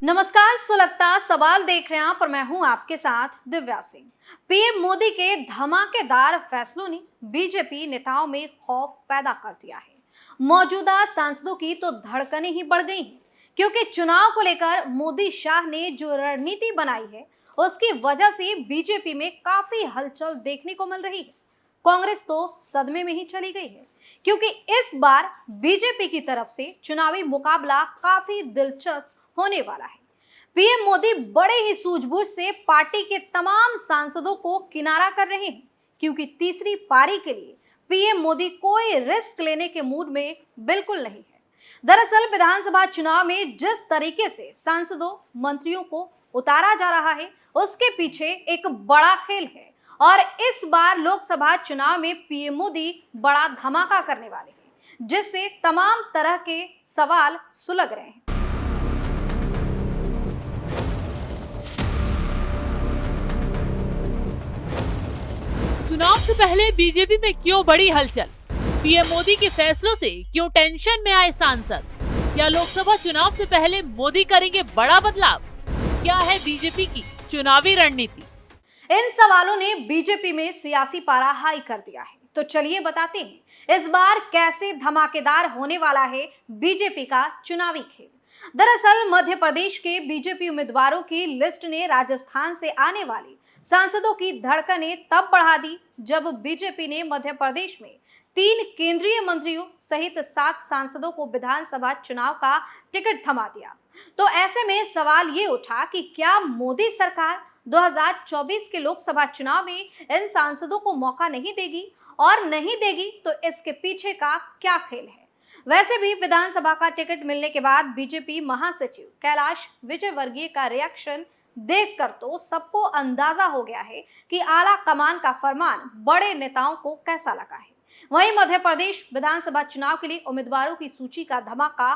नमस्कार, सुलगता सवाल देख रहे हैं आप और मैं हूं आपके साथ दिव्या सिंह। पीएम मोदी के धमाकेदार फैसलों ने बीजेपी नेताओं में खौफ पैदा कर दिया है। मौजूदा सांसदों की तो धड़कनें ही बढ़ गई हैं, क्योंकि चुनाव को लेकर मोदी शाह ने जो रणनीति बनाई है उसकी वजह से बीजेपी में काफी हलचल देखने को मिल रही है। कांग्रेस तो सदमे में ही चली गई है, क्योंकि इस बार बीजेपी की तरफ से चुनावी मुकाबला काफी दिलचस्प होने वाला है। पीएम मोदी बड़े ही सूझबूझ से पार्टी के तमाम सांसदों को किनारा कर रहे हैं, क्योंकि तीसरी पारी के लिए पीएम मोदी कोई रिस्क लेने के मूड में बिल्कुल नहीं है। दरअसल विधानसभा चुनाव में जिस तरीके से सांसदों मंत्रियों को उतारा जा रहा है उसके पीछे एक बड़ा खेल है, और इस बार लोकसभा चुनाव में पीएम मोदी बड़ा धमाका करने वाले हैं, जिससे तमाम तरह के सवाल सुलग रहे हैं। चुनाव से पहले बीजेपी में क्यों बड़ी हलचल? पीएम मोदी के फैसलों से क्यों टेंशन में आए सांसद? क्या लोकसभा चुनाव से पहले मोदी करेंगे बड़ा बदलाव? क्या है बीजेपी की चुनावी रणनीति? इन सवालों ने बीजेपी में सियासी पारा हाई कर दिया है। तो चलिए बताते हैं इस बार कैसे धमाकेदार होने वाला है बीजेपी का चुनावी खेल। दरअसल मध्य प्रदेश के बीजेपी उम्मीदवारों की लिस्ट ने राजस्थान से आने वाली सांसदों की धड़कनें तब बढ़ा दी जब बीजेपी ने मध्य प्रदेश में 3 केंद्रीय मंत्रियों सहित 7 सांसदों को विधानसभा चुनाव का टिकट थमा दिया। तो ऐसे में सवाल ये उठा कि क्या मोदी सरकार 2024 के लोकसभा चुनाव में इन सांसदों को मौका नहीं देगी, और नहीं देगी तो इसके पीछे का क्या खेल है। वैसे भी विधानसभा का टिकट मिलने के बाद बीजेपी महासचिव कैलाश विजयवर्गीय का रिएक्शन देखकर तो सबको अंदाजा हो गया है कि आला कमान का फरमान बड़े नेताओं को कैसा लगा है। वहीं मध्य प्रदेश विधानसभा चुनाव के लिए उम्मीदवारों की सूची का धमाका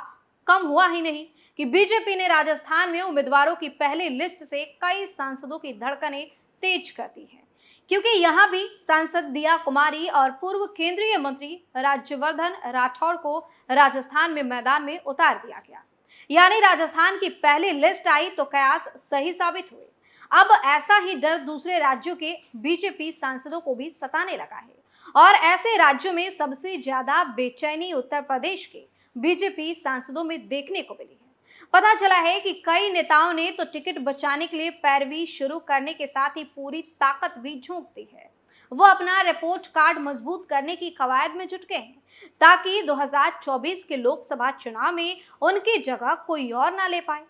कम हुआ ही नहीं कि बीजेपी ने राजस्थान में उम्मीदवारों की पहली लिस्ट से कई सांसदों की धड़कनें तेज कर दी है, क्योंकि यहां भी सांसद दिया कुमारी और पूर्व केंद्रीय मंत्री राज्यवर्धन राठौड़ को राजस्थान में मैदान में उतार दिया गया। यानी राजस्थान की पहली लिस्ट आई तो कयास सही साबित हुए। अब ऐसा ही डर दूसरे राज्यों के बीजेपी सांसदों को भी सताने लगा है, और ऐसे राज्यों में सबसे ज्यादा बेचैनी उत्तर प्रदेश के बीजेपी सांसदों में देखने को मिली है। पता चला है कि कई नेताओं ने तो टिकट बचाने के लिए पैरवी शुरू करने के साथ ही पूरी ताकत भी झोंक दी है। वो अपना रिपोर्ट कार्ड मजबूत करने की कवायद में जुट गए हैं, ताकि 2024 के लोकसभा चुनाव में उनकी जगह कोई और ना ले पाए।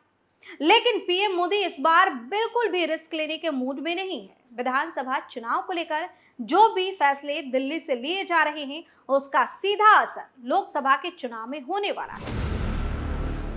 लेकिन पीएम मोदी इस बार बिल्कुल भी रिस्क लेने के मूड में नहीं है। विधानसभा चुनाव को लेकर जो भी फैसले दिल्ली से लिए जा रहे हैं उसका सीधा असर लोकसभा के चुनाव में होने वाला है।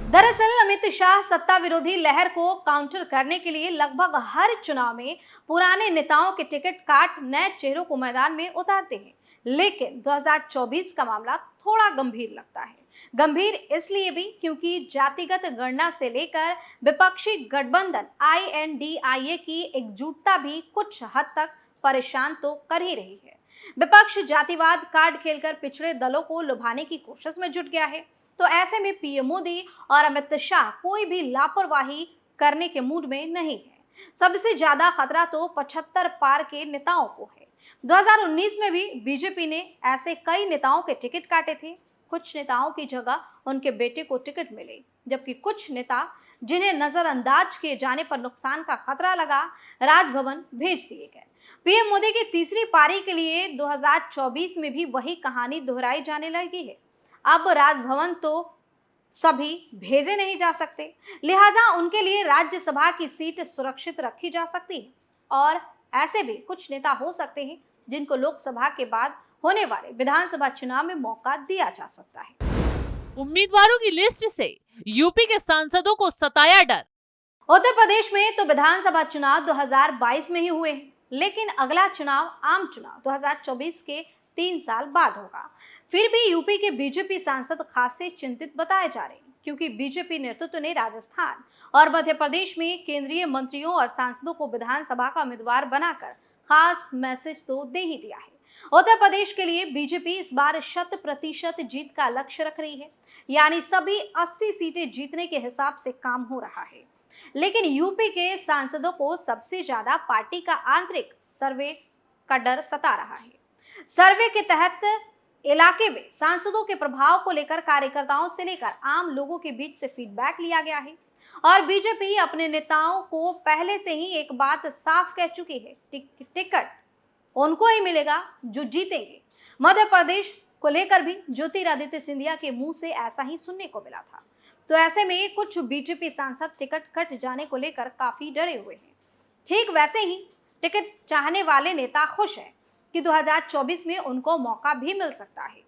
दरअसल अमित शाह सत्ता विरोधी लहर को काउंटर करने के लिए लगभग हर चुनाव में पुराने नेताओं के टिकट काट नए चेहरों को मैदान में उतारते हैं, लेकिन 2024 का मामला थोड़ा गंभीर लगता है। गंभीर इसलिए भी क्योंकि जातिगत गणना से लेकर विपक्षी गठबंधन INDIA की एकजुटता भी कुछ हद तक परेशान तो कर ही रही है। विपक्ष जातिवाद कार्ड खेलकर पिछड़े दलों को लुभाने की कोशिश में जुट गया है। तो ऐसे में पीएम मोदी और अमित शाह कोई भी लापरवाही करने के मूड में नहीं है। सबसे ज्यादा खतरा तो 75 पार के नेताओं को है। 2019 में भी बीजेपी ने ऐसे कई नेताओं के टिकट काटे थे। कुछ नेताओं की जगह उनके बेटे को टिकट मिले, जबकि कुछ नेता जिन्हें नजरअंदाज किए जाने पर नुकसान का खतरा लगा, राजभवन भेज दिए गए। पीएम मोदी की तीसरी पारी के लिए 2024 में भी वही कहानी दोहराई जाने लगी है। अब राजभवन तो सभी भेजे नहीं जा सकते, लिहाजा उनके लिए राज्यसभा की सीट सुरक्षित रखी जा सकती है, और ऐसे भी कुछ नेता हो सकते हैं जिनको लोकसभा के बाद होने वाले विधानसभा चुनाव में मौका दिया जा सकता है। उम्मीदवारों की लिस्ट से यूपी के सांसदों को सताया डर। उत्तर प्रदेश में तो विधानसभा चुनाव 2022 में ही हुए हैं, लेकिन अगला चुनाव आम चुनाव 2024 के 3 साल बाद होगा। फिर भी यूपी के बीजेपी सांसद खासे चिंतित बताए जा रहे हैं, क्योंकि बीजेपी नेतृत्व ने राजस्थान और मध्य प्रदेश में केंद्रीय मंत्रियों और सांसदों को विधानसभा का उम्मीदवार बनाकर खास मैसेज तो दे ही दिया है। उत्तर प्रदेश के लिए बीजेपी इस बार 100% जीत का लक्ष्य रख रही है, यानी सभी 80 सीटें जीतने के हिसाब से काम हो रहा है। लेकिन यूपी के सांसदों को सबसे ज्यादा पार्टी का आंतरिक सर्वे का डर सता रहा है। सर्वे के तहत इलाके में सांसदों के प्रभाव को लेकर कार्यकर्ताओं से लेकर आम लोगों के बीच से फीडबैक लिया गया है और बीजेपी अपने नेताओं को पहले से ही एक बात साफ कह चुकी है, टिकट उनको ही मिलेगा जो जीतेंगे। मध्य प्रदेश को लेकर भी ज्योतिरादित्य सिंधिया के मुंह से ऐसा ही सुनने को मिला था। तो ऐसे में कुछ बीजेपी सांसद टिकट कट जाने को लेकर काफी डरे हुए हैं। ठीक वैसे ही टिकट चाहने वाले नेता खुश हैं कि 2024 में उनको मौका भी मिल सकता है।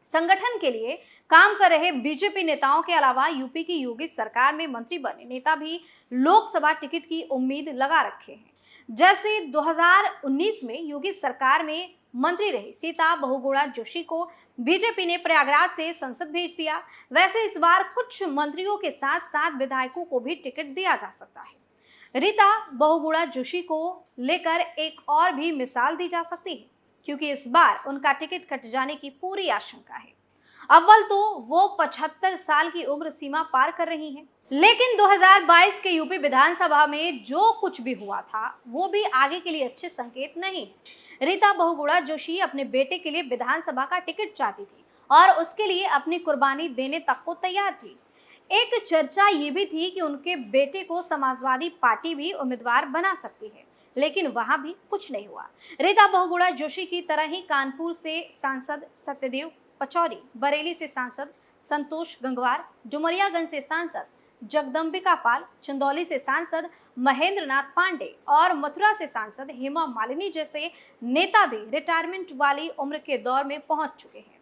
संगठन के लिए काम कर रहे बीजेपी नेताओं के अलावा यूपी की योगी सरकार में मंत्री बने नेता भी लोकसभा टिकट की उम्मीद लगा रखे हैं। जैसे 2019 में योगी सरकार में मंत्री रही सीता बहुगुणा जोशी को बीजेपी ने प्रयागराज से संसद भेज दिया, वैसे इस बार कुछ मंत्रियों के साथ साथ विधायकों को भी टिकट दिया जा सकता है। रीता बहुगुणा जोशी को लेकर एक और भी मिसाल दी जा सकती है, क्योंकि इस बार उनका टिकट कट जाने की पूरी आशंका है। अव्वल तो वो 75 साल की उम्र सीमा पार कर रही हैं, लेकिन 2022 के यूपी विधानसभा में जो कुछ भी हुआ था वो भी आगे के लिए अच्छे संकेत नहीं। रीता बहुगुणा जोशी अपने बेटे के लिए विधानसभा का टिकट चाहती थी और उसके लिए अपनी कुर्बानी देने तक को तैयार थी। एक चर्चा ये भी थी कि उनके बेटे को समाजवादी पार्टी भी उम्मीदवार बना सकती है, लेकिन वहां भी कुछ नहीं हुआ। रीता बहुगुणा जोशी की तरह ही कानपुर से सांसद सत्यदेव पचौरी, बरेली से सांसद संतोष गंगवार, डुमरियागंज से सांसद जगदम्बिका पाल, चंदौली से सांसद महेंद्र नाथ पांडे और मथुरा से सांसद हेमा मालिनी जैसे नेता भी रिटायरमेंट वाली उम्र के दौर में पहुंच चुके हैं।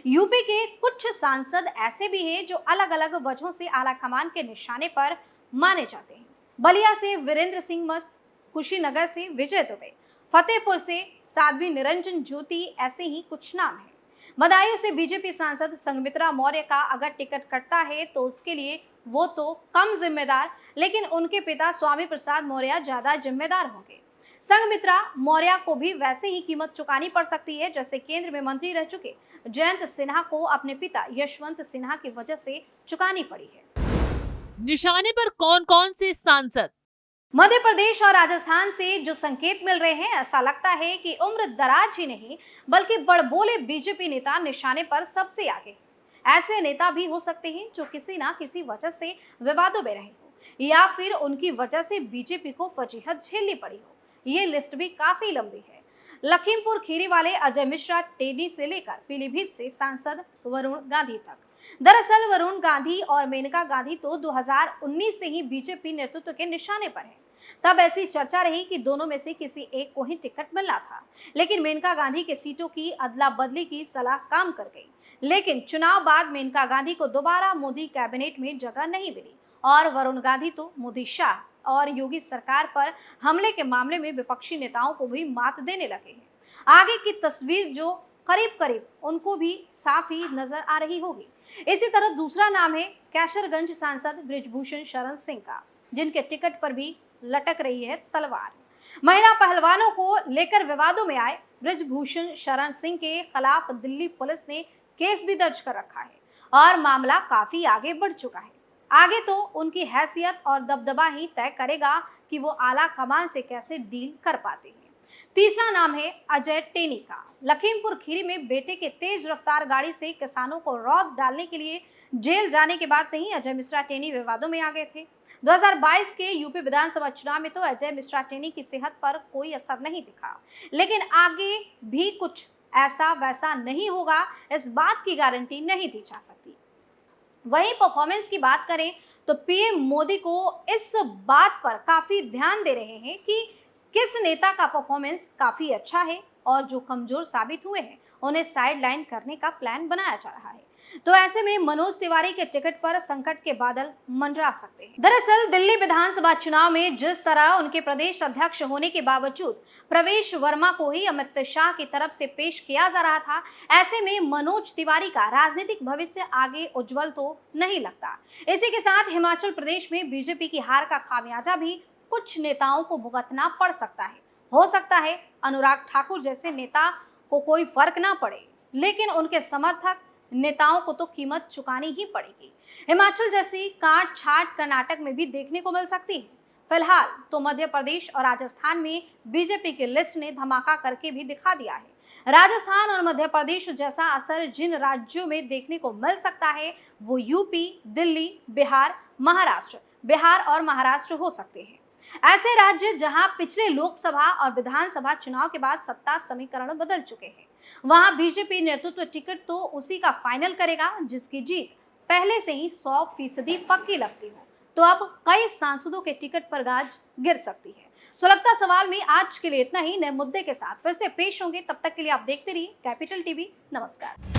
यूपी के कुछ सांसद ऐसे भी हैं जो अलग अलग वजहों से आला कमान के निशाने पर माने जाते हैं। बलिया से वीरेंद्र सिंह मस्त, कुशीनगर से विजय दुबे, फतेहपुर से साध्वी निरंजन ज्योति, ऐसे ही कुछ नाम हैं। बदायूं से बीजेपी सांसद संघमित्रा मौर्य का अगर टिकट कटता है तो उसके लिए वो तो कम जिम्मेदार, लेकिन उनके पिता स्वामी प्रसाद मौर्य ज्यादा जिम्मेदार होंगे। संघमित्रा मौर्य को भी वैसे ही कीमत चुकानी पड़ सकती है जैसे केंद्र में मंत्री रह चुके जयंत सिन्हा को अपने पिता यशवंत सिन्हा की वजह से चुकानी पड़ी है। निशाने पर कौन कौन से सांसद? मध्य प्रदेश और राजस्थान से जो संकेत मिल रहे हैं, ऐसा लगता है कि उम्र दराज ही नहीं बल्कि बड़बोले बीजेपी नेता निशाने पर सबसे आगे हैं। ऐसे नेता भी हो सकते हैं जो किसी ना किसी वजह से विवादों में रहे हो या फिर उनकी वजह से बीजेपी को फजीहत झेलनी पड़ी हो। ये लिस्ट भी काफी लंबी है। लखीमपुर खीरी वाले अजय मिश्रा टेनी से लेकर पीलीभीत से सांसद वरुण गांधी तक। दरअसल वरुण गांधी और मेनका गांधी तो 2019 से ही बीजेपी नेतृत्व के निशाने पर हैं। तब ऐसी चर्चा रही कि दोनों में से किसी एक को ही टिकट मिलना था, लेकिन मेनका गांधी के सीटों की अदला बदली की सलाह काम कर गई। लेकिन चुनाव बाद मेनका गांधी को दोबारा मोदी कैबिनेट में जगह नहीं मिली और वरुण गांधी तो मोदी शाह और योगी सरकार पर हमले के मामले में विपक्षी नेताओं को भी मात देने लगे हैं। आगे की तस्वीर जो करीब करीब उनको भी साफ ही नजर आ रही होगी। इसी तरह दूसरा नाम है कैसरगंज सांसद बृजभूषण शरण सिंह का, जिनके टिकट पर भी लटक रही है तलवार। महिला पहलवानों को लेकर विवादों में आए बृजभूषण शरण सिंह के खिलाफ दिल्ली पुलिस ने केस भी दर्ज कर रखा है और मामला काफी आगे बढ़ चुका है। आगे तो उनकी हैसियत और दबदबा ही तय करेगा कि वो आला कमान से कैसे डील कर पाते हैं। तीसरा नाम है अजय टेनी का। लखीमपुर खीरी में बेटे के तेज रफ्तार गाड़ी से किसानों को रौद डालने के लिए जेल जाने के बाद से ही अजय मिश्रा टेनी विवादों में आ गए थे। 2022 के यूपी विधानसभा चुनाव में तो अजय मिश्रा टेनी की सेहत पर कोई असर नहीं दिखा, लेकिन आगे भी कुछ ऐसा वैसा नहीं होगा, इस बात की गारंटी नहीं दी जा सकती। वहीं परफॉर्मेंस की बात करें तो पीएम मोदी को इस बात पर काफी ध्यान दे रहे हैं कि किस नेता का परफॉर्मेंस काफी अच्छा है और जो कमजोर साबित हुए हैं उन्हें साइडलाइन करने का प्लान बनाया जा रहा है। तो ऐसे में मनोज तिवारी के टिकट पर संकट के बादल मंडरा सकते हैं। दरअसल दिल्ली विधानसभा चुनाव में जिस तरह उनके प्रदेश अध्यक्ष होने के बावजूद प्रवेश वर्मा को ही अमित शाह की तरफ से पेश किया जा रहा था, ऐसे में मनोज तिवारी का राजनीतिक भविष्य आगे उज्जवल तो नहीं लगता। इसी के साथ हिमाचल प्रदेश में बीजेपी की हार का खामियाजा भी कुछ नेताओं को भुगतना पड़ सकता है। हो सकता है अनुराग ठाकुर जैसे नेता को कोई फर्क ना पड़े, लेकिन उनके समर्थक नेताओं को तो कीमत चुकानी ही पड़ेगी। हिमाचल जैसी काट छाट कर्नाटक में भी देखने को मिल सकती है। फिलहाल तो मध्य प्रदेश और राजस्थान में बीजेपी की लिस्ट ने धमाका करके भी दिखा दिया है। राजस्थान और मध्य प्रदेश जैसा असर जिन राज्यों में देखने को मिल सकता है वो यूपी, दिल्ली, बिहार और महाराष्ट्र हो सकते हैं। ऐसे राज्य जहां पिछले लोकसभा और विधानसभा चुनाव के बाद सत्ता समीकरण बदल चुके हैं, वहां बीजेपी नेतृत्व टिकट तो उसी का फाइनल करेगा जिसकी जीत पहले से ही 100% पक्की लगती हो। तो अब कई सांसदों के टिकट पर गाज गिर सकती है। सुलगता सवाल में आज के लिए इतना ही। नए मुद्दे के साथ फिर से पेश होंगे, तब तक के लिए आप देखते रहिए कैपिटल टीवी। नमस्कार।